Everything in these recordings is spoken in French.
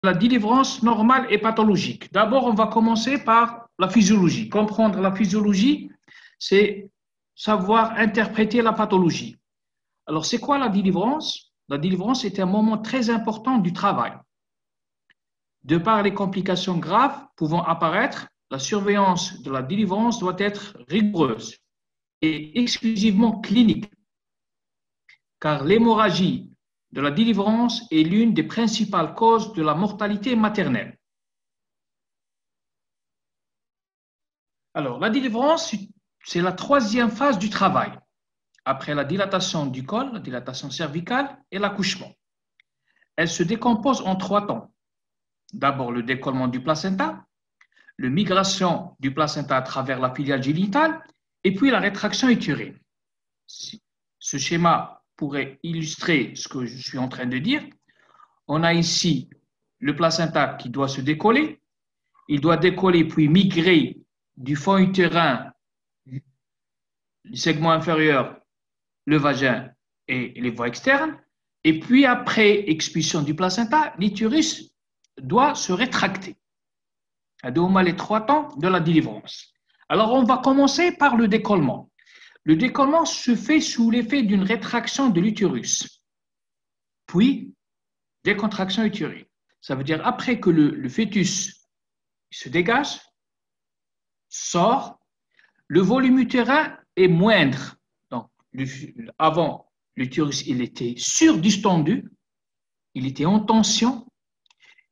la délivrance normale et pathologique. D'abord, on va commencer par la physiologie. Comprendre la physiologie, c'est savoir interpréter la pathologie. Alors, c'est quoi la délivrance? La délivrance est un moment très important du travail. De par les complications graves pouvant apparaître, la surveillance de la délivrance doit être rigoureuse et exclusivement clinique, car l'hémorragie de la délivrance est l'une des principales causes de la mortalité maternelle. Alors, la délivrance, c'est la troisième phase du travail, après la dilatation du col, la dilatation cervicale et l'accouchement. Elle se décompose en 3 temps. D'abord, le décollement du placenta, la migration du placenta à travers la filiale génitale et puis la rétraction utérine. Ce schéma pourrait illustrer ce que je suis en train de dire. On a ici le placenta qui doit se décoller. Il doit décoller puis migrer du fond utérin, du segment inférieur, le vagin et les voies externes. Et puis après expulsion du placenta, l'utérus doit se rétracter. C'est au moins les 3 temps de la délivrance. Alors on va commencer par le décollement. Le décollement se fait sous l'effet d'une rétraction de l'utérus, puis décontraction utérine. Ça veut dire après que le fœtus se dégage, sort, le volume utérin est moindre. Donc, avant, l'utérus il était surdistendu, il était en tension,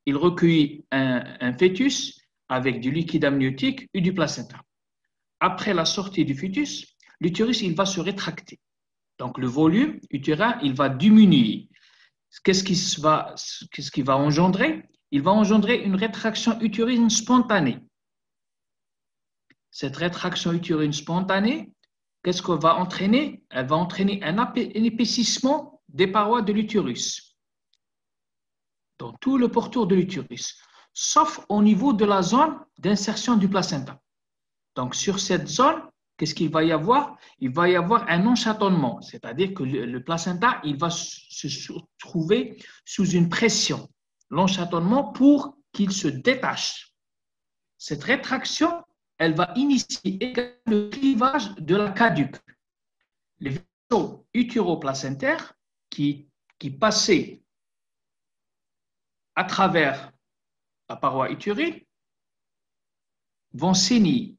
il recueillait un fœtus avec du liquide amniotique et du placenta. Après la sortie du fœtus, l'utérus il va se rétracter. Donc le volume utérin il va diminuer. Qu'est-ce qui va engendrer? Il va engendrer une rétraction utérine spontanée. Cette rétraction utérine spontanée, qu'est-ce qu'elle va entraîner? Elle va entraîner un épaississement des parois de l'utérus, dans tout le pourtour de l'utérus, sauf au niveau de la zone d'insertion du placenta. Donc sur cette zone, qu'est-ce qu'il va y avoir? Il va y avoir un enchattonnement, c'est-à-dire que le placenta il va se trouver sous une pression, l'enchattonnement pour qu'il se détache. Cette rétraction, elle va initier également le clivage de la caduque. Les vaisseaux utéroplacentaires qui passaient à travers la paroi utérine vont saigner.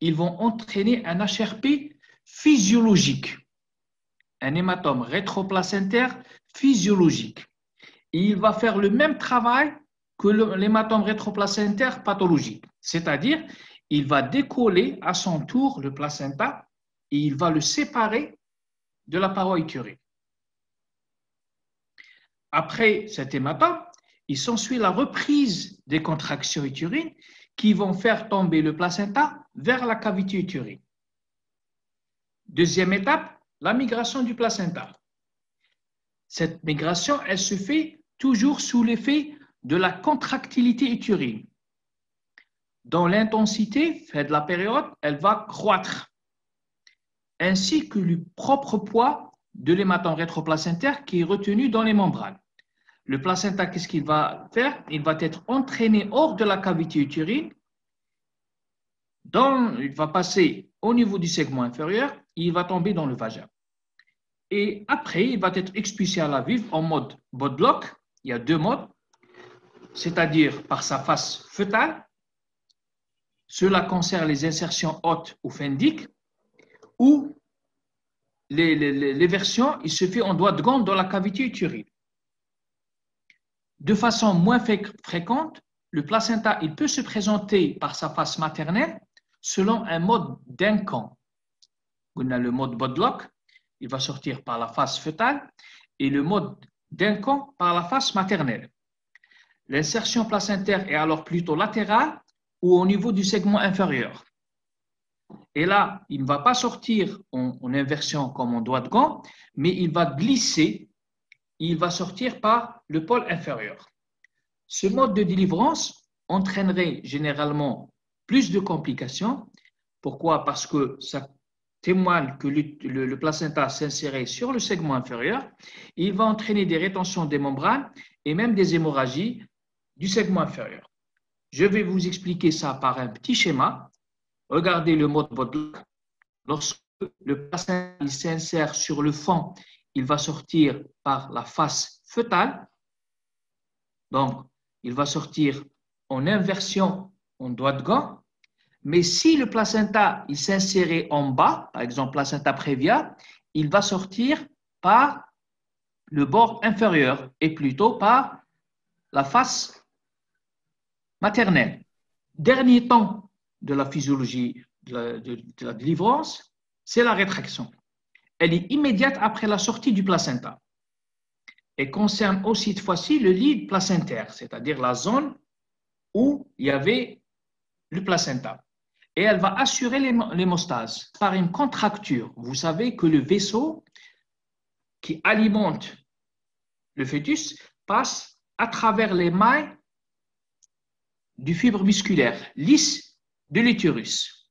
Ils vont entraîner un HRP physiologique, un hématome rétroplacentaire physiologique. Et il va faire le même travail que l'hématome rétroplacentaire pathologique, c'est-à-dire il va décoller à son tour le placenta et il va le séparer de la paroi utérine. Après cet hématome, il s'ensuit la reprise des contractions utérines qui vont faire tomber le placenta vers la cavité utérine. Deuxième étape, la migration du placenta. Cette migration, elle se fait toujours sous l'effet de la contractilité utérine. Dans l'intensité, fait de la période, elle va croître, ainsi que le propre poids de l'hématome rétroplacentaire qui est retenu dans les membranes. Le placenta, qu'est-ce qu'il va faire? Il va être entraîné hors de la cavité utérine, il va passer au niveau du segment inférieur, et il va tomber dans le vagin. Et après, il va être expulsé à la vulve en mode Bodlock. Il y a 2 modes, c'est-à-dire par sa face fœtale. Cela concerne les insertions hautes ou phendiques, ou les versions, il se fait en doigt de gant dans la cavité utérine. De façon moins fréquente, le placenta il peut se présenter par sa face maternelle selon un mode Duncan. On a le mode Bodlock, il va sortir par la face fœtale, et le mode Duncan par la face maternelle. L'insertion placentaire est alors plutôt latérale ou au niveau du segment inférieur. Et là, il ne va pas sortir en inversion comme en doigt de gant, mais il va glisser, il va sortir par le pôle inférieur. Ce mode de délivrance entraînerait généralement plus de complications. Pourquoi? Parce que ça témoigne que le placenta s'insérait sur le segment inférieur. Il va entraîner des rétentions des membranes et même des hémorragies du segment inférieur. Je vais vous expliquer ça par un petit schéma. Regardez le mode Bodlak. Lorsque le placenta s'insère sur le fond, il va sortir par la face fœtale. Donc, il va sortir en inversion en doigt de gant. Mais si le placenta s'insérait en bas, par exemple placenta prévia, il va sortir par le bord inférieur et plutôt par la face maternelle. Dernier temps de la physiologie de la délivrance, c'est la rétraction. Elle est immédiate après la sortie du placenta et concerne aussi cette fois-ci le lead placentaire, c'est-à-dire la zone où il y avait le placenta. Et elle va assurer l'hémostase par une contracture. Vous savez que le vaisseau qui alimente le fœtus passe à travers les mailles du fibre musculaire lisse de l'utérus.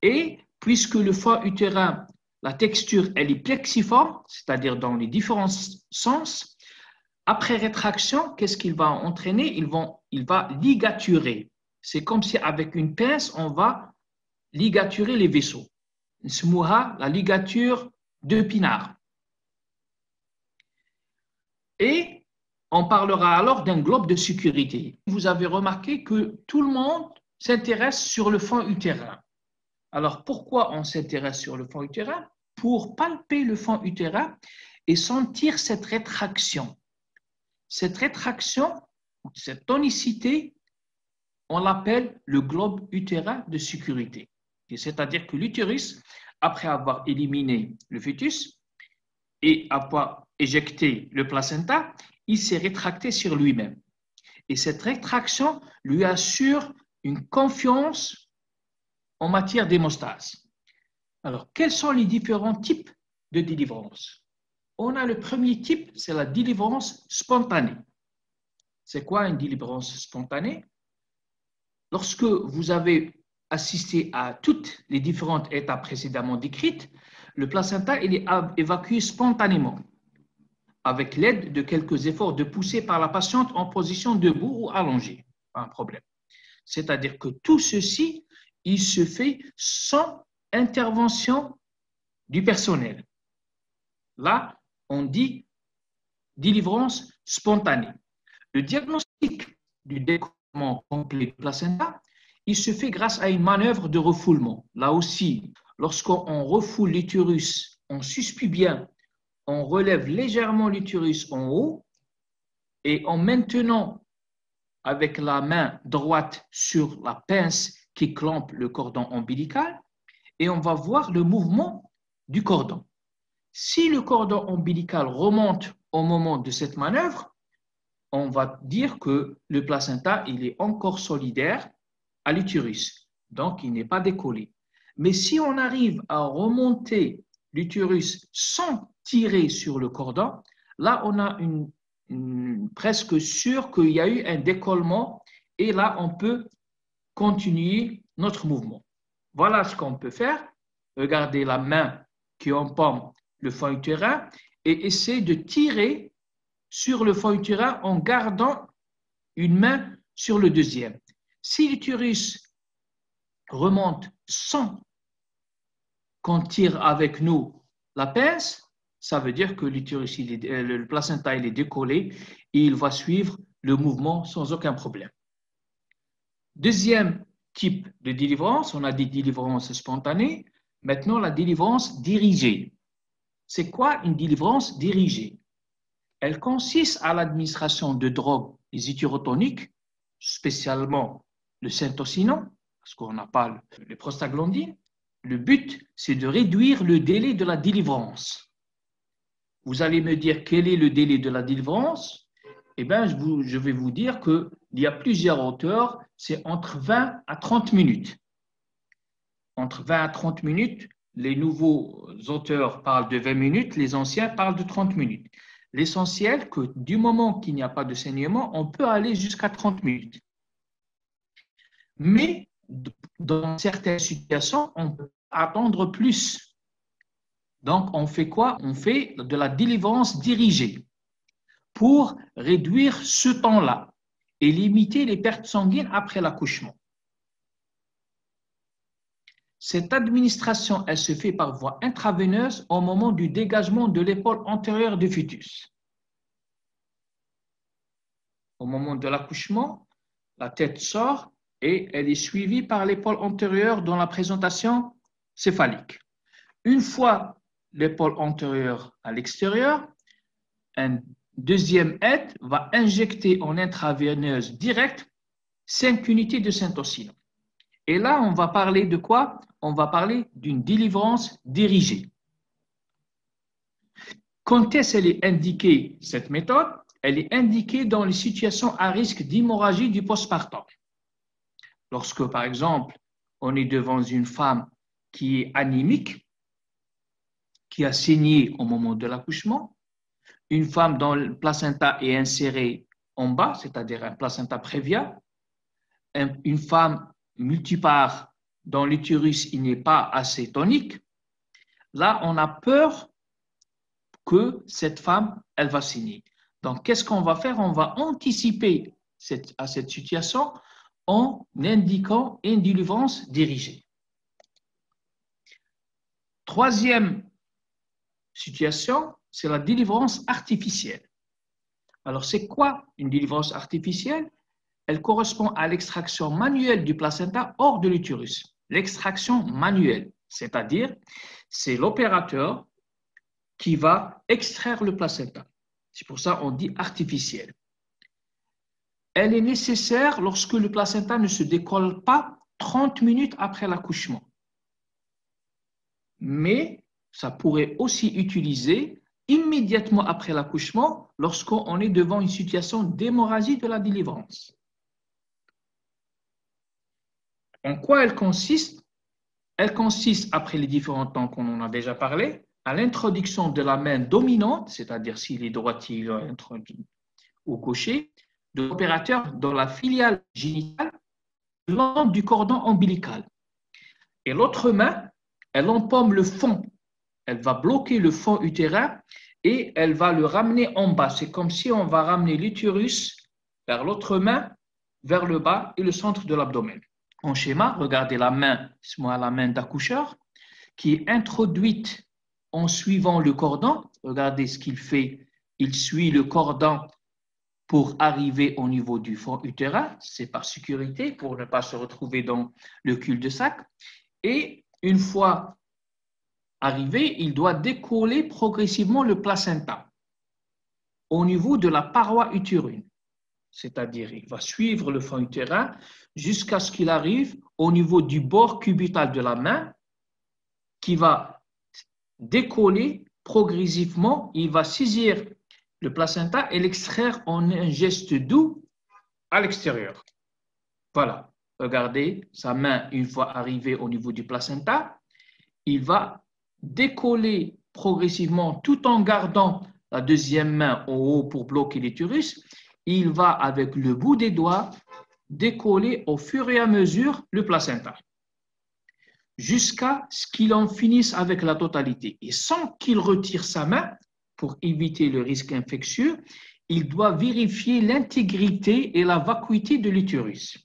Et puisque le foie utérin, la texture, elle est plexiforme, c'est-à-dire dans les différents sens, après rétraction, qu'est-ce qu'il va entraîner? Il va ligaturer. C'est comme si avec une pince, on va ligaturer les vaisseaux. La ligature de Pinard. Et on parlera alors d'un globe de sécurité. Vous avez remarqué que tout le monde s'intéresse sur le fond utérin. Alors, pourquoi on s'intéresse sur le fond utérin? Pour palper le fond utérin et sentir cette rétraction. Cette rétraction, cette tonicité, on l'appelle le globe utérin de sécurité. C'est-à-dire que l'utérus, après avoir éliminé le fœtus et avoir éjecté le placenta, il s'est rétracté sur lui-même. Et cette rétraction lui assure une confiance en matière d'hémostase. Alors, quels sont les différents types de délivrance? On a le premier type, c'est la délivrance spontanée. C'est quoi une délivrance spontanée? Lorsque vous avez assisté à toutes les différentes étapes précédemment décrites, le placenta il est évacué spontanément avec l'aide de quelques efforts de poussée par la patiente en position debout ou allongée. Pas un problème. C'est-à-dire que tout ceci, il se fait sans intervention du personnel. Là, on dit délivrance spontanée. Le diagnostic du décollement complet du placenta, il se fait grâce à une manœuvre de refoulement. Là aussi, lorsqu'on refoule l'utérus, on suspend bien, on relève légèrement l'utérus en haut et en maintenant avec la main droite sur la pince qui clampe le cordon ombilical et on va voir le mouvement du cordon. Si le cordon ombilical remonte au moment de cette manœuvre, on va dire que le placenta il est encore solidaire à l'utérus, donc il n'est pas décollé. Mais si on arrive à remonter l'utérus sans tirer sur le cordon, là on a presque sûr qu'il y a eu un décollement et là on peut continuer notre mouvement. Voilà ce qu'on peut faire. Regardez la main qui empaume le fond utérin et essayer de tirer sur le fond utérin en gardant une main sur le deuxième. Si l'utérus remonte sans qu'on tire avec nous la pince, ça veut dire que l'utérus, le placenta il est décollé et il va suivre le mouvement sans aucun problème. Deuxième type de délivrance, on a des délivrances spontanées. Maintenant, la délivrance dirigée. C'est quoi une délivrance dirigée? Elle consiste à l'administration de drogues utérotoniques, spécialement le syntocinon, parce qu'on n'a pas les prostaglandines. Le but, c'est de réduire le délai de la délivrance. Vous allez me dire quel est le délai de la délivrance? Eh bien, je vais vous dire qu'il y a plusieurs auteurs, c'est entre 20 à 30 minutes. Entre 20 à 30 minutes, les nouveaux auteurs parlent de 20 minutes, les anciens parlent de 30 minutes. L'essentiel, que du moment qu'il n'y a pas de saignement, on peut aller jusqu'à 30 minutes. Mais dans certaines situations, on peut attendre plus. Donc, on fait quoi? On fait de la délivrance dirigée pour réduire ce temps-là et limiter les pertes sanguines après l'accouchement. Cette administration, elle se fait par voie intraveineuse au moment du dégagement de l'épaule antérieure du fœtus. Au moment de l'accouchement, la tête sort et elle est suivie par l'épaule antérieure dans la présentation céphalique. Une fois l'épaule antérieure à l'extérieur, un deuxième aide va injecter en intraveineuse directe 5 unités de syntocine. Et là, on va parler de quoi? On va parler d'une délivrance dirigée. Quand est-ce qu'elle est indiquée, cette méthode? Elle est indiquée dans les situations à risque d'hémorragie du postpartum. Lorsque, par exemple, on est devant une femme qui est anémique, qui a saigné au moment de l'accouchement, une femme dont le placenta est inséré en bas, c'est-à-dire un placenta prévia, une femme multipare dont l'utérus n'est pas assez tonique, là, on a peur que cette femme, elle va saigner. Donc, qu'est-ce qu'on va faire? On va anticiper à cette situation en indiquant une délivrance dirigée. Troisième situation, c'est la délivrance artificielle. Alors, c'est quoi une délivrance artificielle? Elle correspond à l'extraction manuelle du placenta hors de l'utérus. L'extraction manuelle, c'est-à-dire, c'est l'opérateur qui va extraire le placenta. C'est pour ça qu'on dit artificielle. Elle est nécessaire lorsque le placenta ne se décolle pas 30 minutes après l'accouchement. Mais ça pourrait aussi utiliser immédiatement après l'accouchement lorsqu'on est devant une situation d'hémorragie de la délivrance. En quoi elle consiste? Elle consiste, après les différents temps qu'on en a déjà parlé, à l'introduction de la main dominante, c'est-à-dire s'il est droitier, il va introduire ou gaucher, de l'opérateur dans la filiale génitale le long du cordon ombilical. Et l'autre main, elle empaume le fond. Elle va bloquer le fond utérin et elle va le ramener en bas. C'est comme si on va ramener l'utérus vers l'autre main, vers le bas et le centre de l'abdomen. En schéma, regardez la main, c'est moi la main d'accoucheur, qui est introduite en suivant le cordon. Regardez ce qu'il fait. Il suit le cordon pour arriver au niveau du fond utérin. C'est par sécurité, pour ne pas se retrouver dans le cul-de-sac. Et une fois arrivé, il doit décoller progressivement le placenta au niveau de la paroi utérine. C'est-à-dire, il va suivre le fond utérin jusqu'à ce qu'il arrive au niveau du bord cubital de la main, qui va décoller progressivement. Il va saisir le placenta et l'extraire en un geste doux à l'extérieur. Voilà, regardez sa main une fois arrivé au niveau du placenta. Il va décoller progressivement tout en gardant la deuxième main en haut pour bloquer l'utérus. Il va, avec le bout des doigts, décoller au fur et à mesure le placenta jusqu'à ce qu'il en finisse avec la totalité. Et sans qu'il retire sa main, pour éviter le risque infectieux, il doit vérifier l'intégrité et la vacuité de l'utérus.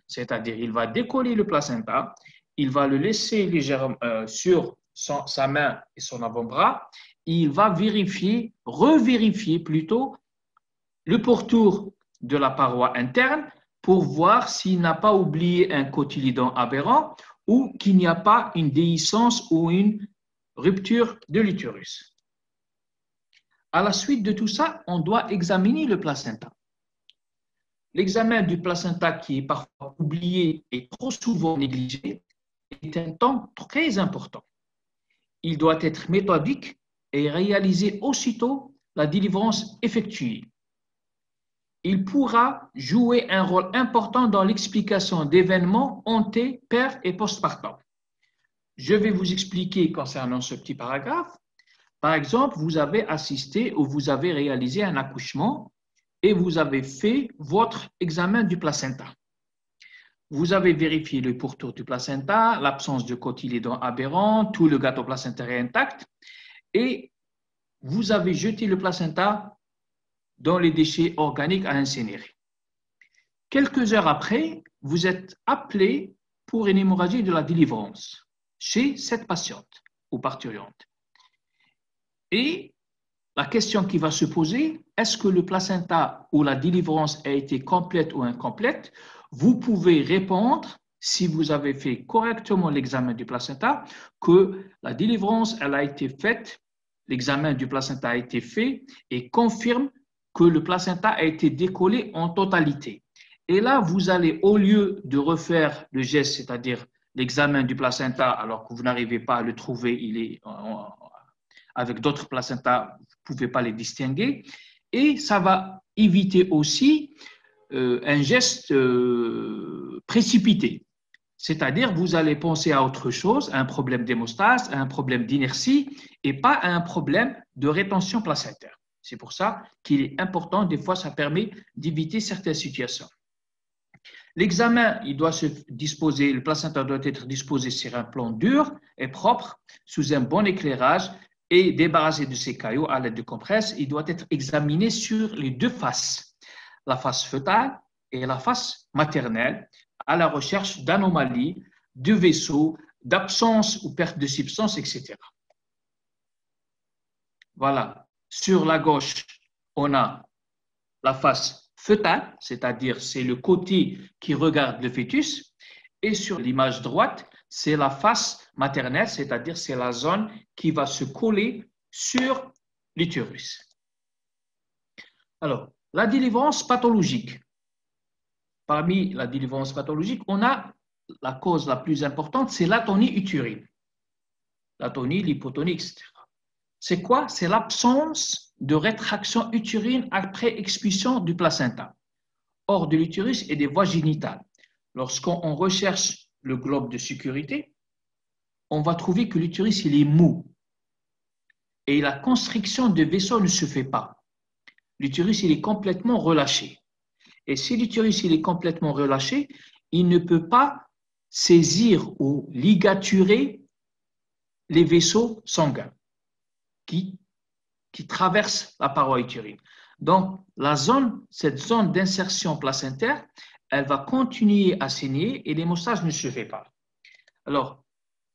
C'est-à-dire, il va décoller le placenta, il va le laisser légèrement sur sa main et son avant-bras, il va vérifier, revérifier plutôt, le pourtour de la paroi interne pour voir s'il n'a pas oublié un cotylédon aberrant ou qu'il n'y a pas une déhiscence ou une rupture de l'utérus. À la suite de tout ça, on doit examiner le placenta. L'examen du placenta, qui est parfois oublié et trop souvent négligé, est un temps très important. Il doit être méthodique et réalisé aussitôt la délivrance effectuée. Il pourra jouer un rôle important dans l'explication d'événements anté, per et postpartum. Je vais vous expliquer concernant ce petit paragraphe. Par exemple, vous avez assisté ou vous avez réalisé un accouchement et vous avez fait votre examen du placenta. Vous avez vérifié le pourtour du placenta, l'absence de cotylédon aberrant, tout le gâteau placentaire est intact et vous avez jeté le placenta dans les déchets organiques à incinérer. Quelques heures après, vous êtes appelé pour une hémorragie de la délivrance chez cette patiente ou parturiente. Et la question qui va se poser, est-ce que le placenta ou la délivrance a été complète ou incomplète? Vous pouvez répondre, si vous avez fait correctement l'examen du placenta, que la délivrance, elle a été faite, l'examen du placenta a été fait et confirme que le placenta a été décollé en totalité. Et là, vous allez, au lieu de refaire le geste, c'est-à-dire l'examen du placenta, alors que vous n'arrivez pas à le trouver, il est avec d'autres placentas, vous ne pouvez pas les distinguer. Et ça va éviter aussi un geste précipité. C'est-à-dire, vous allez penser à autre chose, à un problème d'hémostase, à un problème d'inertie, et pas à un problème de rétention placentaire. C'est pour ça qu'il est important, des fois, ça permet d'éviter certaines situations. L'examen, il doit se disposer, le placenta doit être disposé sur un plan dur et propre, sous un bon éclairage et débarrassé de ses caillots à l'aide de compresses. Il doit être examiné sur les deux faces, la face fœtale et la face maternelle, à la recherche d'anomalies, de vaisseaux, d'absence ou perte de substance, etc. Voilà. Sur la gauche, on a la face fœtale, c'est-à-dire c'est le côté qui regarde le fœtus, et sur l'image droite, c'est la face maternelle, c'est-à-dire c'est la zone qui va se coller sur l'utérus. Alors, la délivrance pathologique. Parmi la délivrance pathologique, on a la cause la plus importante, c'est l'atonie utérine. L'atonie, l'hypotonie, etc. C'est quoi? C'est l'absence de rétraction utérine après expulsion du placenta, hors de l'utérus et des voies génitales. Lorsqu'on recherche le globe de sécurité, on va trouver que l'utérus il est mou et la constriction de vaisseau ne se fait pas. L'utérus il est complètement relâché. Et si l'utérus il est complètement relâché, il ne peut pas saisir ou ligaturer les vaisseaux sanguins qui traversent la paroi utérine. Donc, cette zone d'insertion placentaire, elle va continuer à saigner et l'hémostase ne se fait pas. Alors,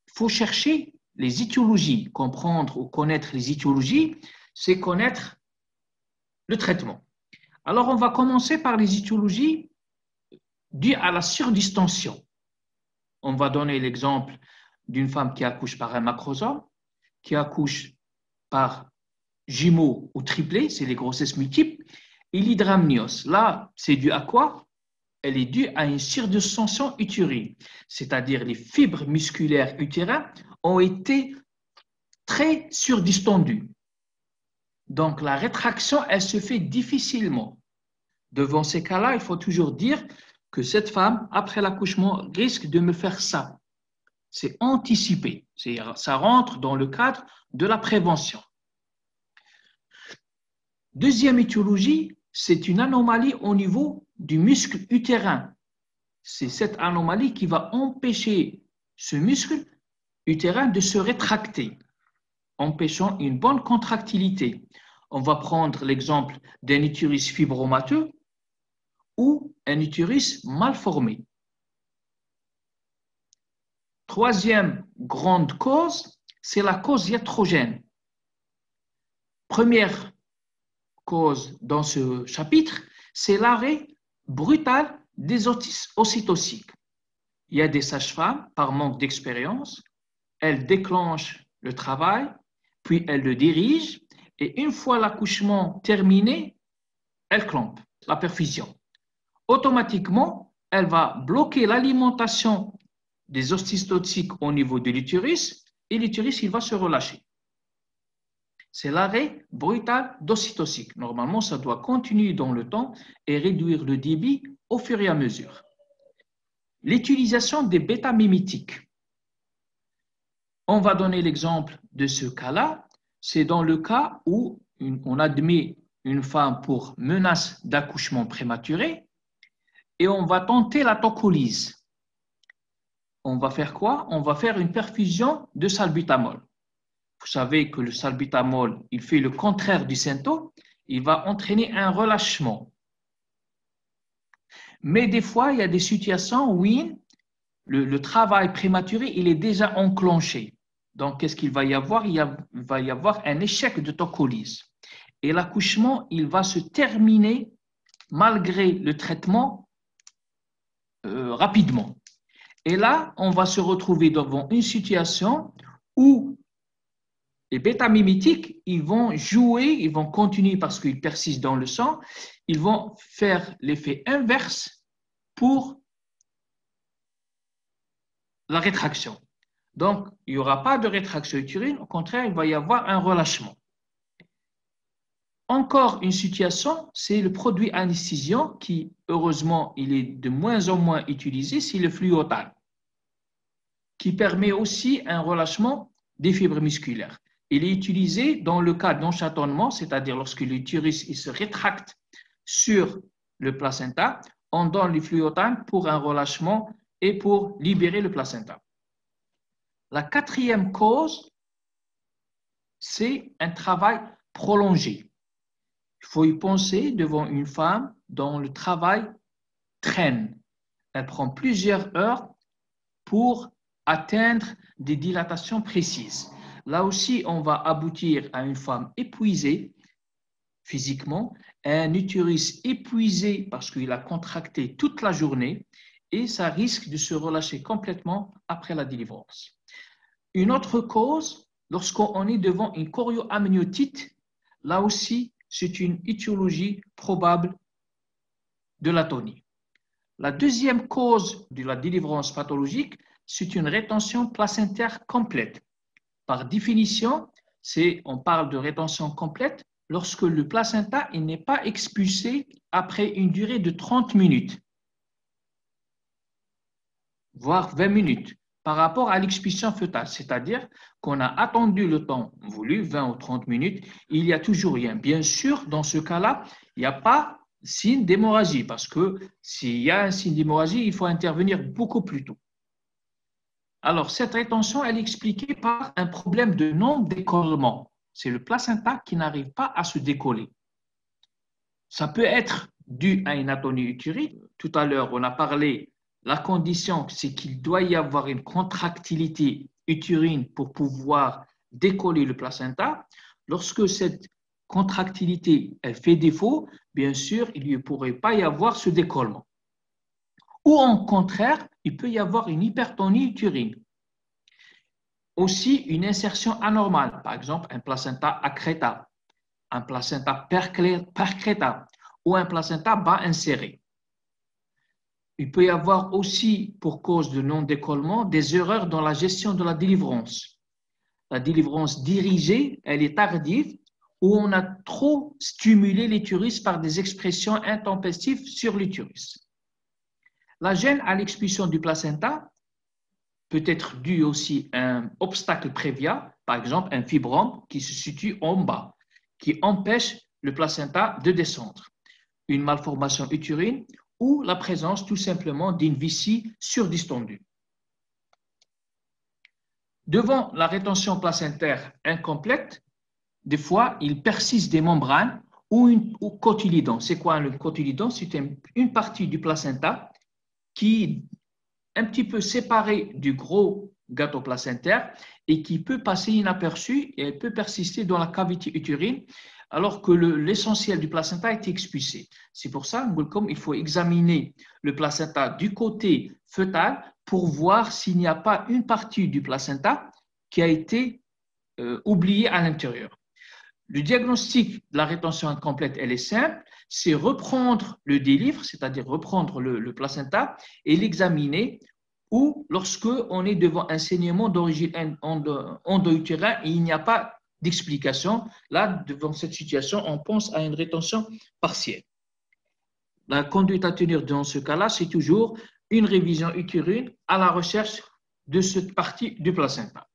il faut chercher les étiologies. Comprendre ou connaître les étiologies, c'est connaître le traitement. Alors, on va commencer par les étiologies dues à la surdistension. On va donner l'exemple d'une femme qui accouche par un macrosome, qui accouche par jumeaux ou triplés, c'est les grossesses multiples, et l'hydramnios. Là, c'est dû à quoi? Elle est due à une surdistension utérine, c'est-à-dire les fibres musculaires utérines ont été très surdistendues. Donc, la rétraction, elle se fait difficilement. Devant ces cas-là, il faut toujours dire que cette femme, après l'accouchement, risque de me faire ça. C'est anticipé. Ça rentre dans le cadre de la prévention. Deuxième étiologie, c'est une anomalie au niveau du muscle utérin. C'est cette anomalie qui va empêcher ce muscle utérin de se rétracter, empêchant une bonne contractilité. On va prendre l'exemple d'un utérus fibromateux ou un utérus mal formé. Troisième grande cause, c'est la cause iatrogène. Première cause dans ce chapitre, c'est l'arrêt brutal des ocytociques. Il y a des sages-femmes, par manque d'expérience, elles déclenchent le travail, puis elles le dirigent, et une fois l'accouchement terminé, elles clampent la perfusion. Automatiquement, elle va bloquer l'alimentation des ocytociques au niveau de l'utérus, et l'utérus il va se relâcher. C'est l'arrêt brutal d'ocytociques. Normalement, ça doit continuer dans le temps et réduire le débit au fur et à mesure. L'utilisation des bêta-mimétiques. On va donner l'exemple de ce cas-là. C'est dans le cas où on admet une femme pour menace d'accouchement prématuré et on va tenter la tocolyse. On va faire quoi? On va faire une perfusion de salbutamol. Vous savez que le salbutamol, il fait le contraire du symptôme, il va entraîner un relâchement. Mais des fois, il y a des situations où le travail prématuré, il est déjà enclenché. Donc, qu'est-ce qu'il va y avoir? Va y avoir un échec de tocolyse. Et l'accouchement, il va se terminer malgré le traitement rapidement. Et là, on va se retrouver devant une situation où les bêta-mimétiques, ils vont jouer, ils vont continuer parce qu'ils persistent dans le sang, ils vont faire l'effet inverse pour la rétraction. Donc, il n'y aura pas de rétraction utérine, au contraire, il va y avoir un relâchement. Encore une situation, c'est le produit anesthésiant qui, heureusement, il est de moins en moins utilisé, c'est le fluotane, qui permet aussi un relâchement des fibres musculaires. Il est utilisé dans le cas d'enchattonnement, c'est-à-dire lorsque l'utérus se rétracte sur le placenta, on donne le fluotane pour un relâchement et pour libérer le placenta. La quatrième cause, c'est un travail prolongé. Il faut y penser devant une femme dont le travail traîne. Elle prend plusieurs heures pour atteindre des dilatations précises. Là aussi, on va aboutir à une femme épuisée physiquement, un utérus épuisé parce qu'il a contracté toute la journée et ça risque de se relâcher complètement après la délivrance. Une autre cause, lorsqu'on est devant une chorioamniotite, là aussi, c'est une étiologie probable de l'atonie. La deuxième cause de la délivrance pathologique, c'est une rétention placentaire complète. Par définition, on parle de rétention complète lorsque le placenta n'est pas expulsé après une durée de 30 minutes, voire 20 minutes, par rapport à l'expulsion fœtale, c'est-à-dire qu'on a attendu le temps voulu, 20 ou 30 minutes, il n'y a toujours rien. Bien sûr, dans ce cas-là, il n'y a pas signe d'hémorragie, parce que s'il y a un signe d'hémorragie, il faut intervenir beaucoup plus tôt. Alors, cette rétention, elle est expliquée par un problème de non-décollement. C'est le placenta qui n'arrive pas à se décoller. Ça peut être dû à une atonie utérine. Tout à l'heure, on a parlé, la condition, c'est qu'il doit y avoir une contractilité utérine pour pouvoir décoller le placenta. Lorsque cette contractilité elle fait défaut, bien sûr, il ne pourrait pas y avoir ce décollement. Ou au contraire, il peut y avoir une hypertonie utérine. Aussi, une insertion anormale, par exemple un placenta accreta, un placenta percreta ou un placenta bas inséré. Il peut y avoir aussi, pour cause de non-décollement, des erreurs dans la gestion de la délivrance. La délivrance dirigée, elle est tardive, où on a trop stimulé l'utérus par des expressions intempestives sur l'utérus. La gêne à l'expulsion du placenta peut être due aussi à un obstacle préviat, par exemple un fibrome qui se situe en bas, qui empêche le placenta de descendre, une malformation utérine ou la présence tout simplement d'une vessie surdistendue. Devant la rétention placentaire incomplète, des fois, il persiste des membranes ou cotylédon. C'est quoi le cotylédon? C'est une partie du placenta qui est un petit peu séparée du gros gâteau placentaire et qui peut passer inaperçu et elle peut persister dans la cavité utérine alors que l'essentiel du placenta est expulsé. C'est pour ça qu'il faut examiner le placenta du côté fœtal pour voir s'il n'y a pas une partie du placenta qui a été oubliée à l'intérieur. Le diagnostic de la rétention incomplète, elle est simple, c'est reprendre le délivre, c'est-à-dire reprendre le placenta et l'examiner, ou lorsque on est devant un saignement d'origine endo-utérin et il n'y a pas d'explication, là, devant cette situation, on pense à une rétention partielle. La conduite à tenir dans ce cas-là, c'est toujours une révision utérine à la recherche de cette partie du placenta.